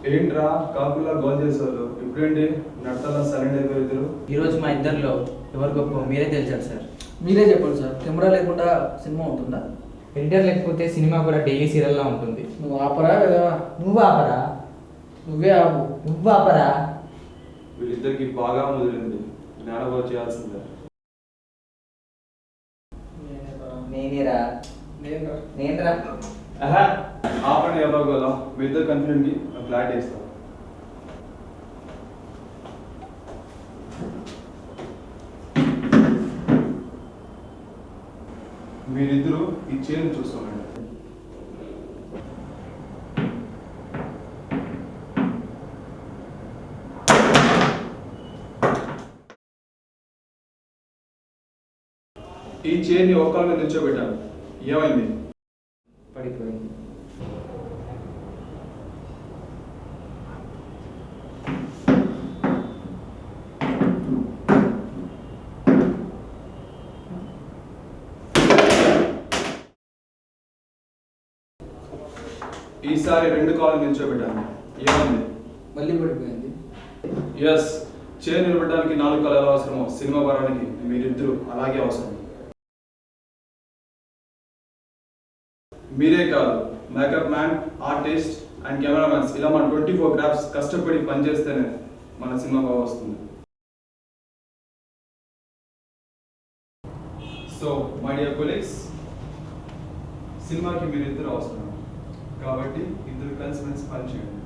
ఏంట్రా కాకుల్లా గోల్ చేసేవాళ్ళు ఇప్పుడేంటి నడతలా సైలెంట్ అయిపోయారు. ఈరోజు మా ఇద్దరిలో ఎవరు గొప్ప మీరే తెలిసారు సార్. మీరే చెప్పండి సార్, కెమెరా లేకుండా సినిమా ఉంటుందా? ఎడిటర్ లేకపోతే సినిమా కూడా డైలీ సీరియల్లా ఉంటుంది. నువ్వు ఆపరా కదా? నువ్వు ఆపరా, నువ్వే ఆపు. నువ్వు ఆపరా. వీళ్ళిద్దరికి బాగా ముదిరింది, జ్ఞానబోధ చేయాల్సిందే. నేనేరా నేనరా. ఆహా ఆపండి ఎవరో కదా, మీ ఇద్దరు కన్ఫ్యూజన్కి ఫ్లాట్ వేస్తాం. మీరిద్దరూ ఈ చైన్ చూసుకోండి. ఈ చైన్ని ఒక్కరి మీద నిల్చోబెట్టాను, ఏమైంది? పడిపోయింది. ఈసారి రెండు కాళ్ళు నిల్చోబెట్టాను, ఏమైంది? మళ్ళీ పడిపోయింది. ఎస్, చైర్ నిలబెట్టడానికి 4 కాళ్ళు ఎలా అవసరమో సినిమా పరానికి మీరిద్దరూ అలాగే అవసరం. మీరే కాదు, makeup man, artist and cameramans ఇలా మన 24 క్రాఫ్ట్స్ కష్టపడి పనిచేస్తేనే మన సినిమా బాగా వస్తుంది. సో మై డియర్ కొలీగ్స్, సినిమాకి మీరిద్దరు అవసరం కాబట్టి ఇద్దరు కలిసి పనిచేయండి.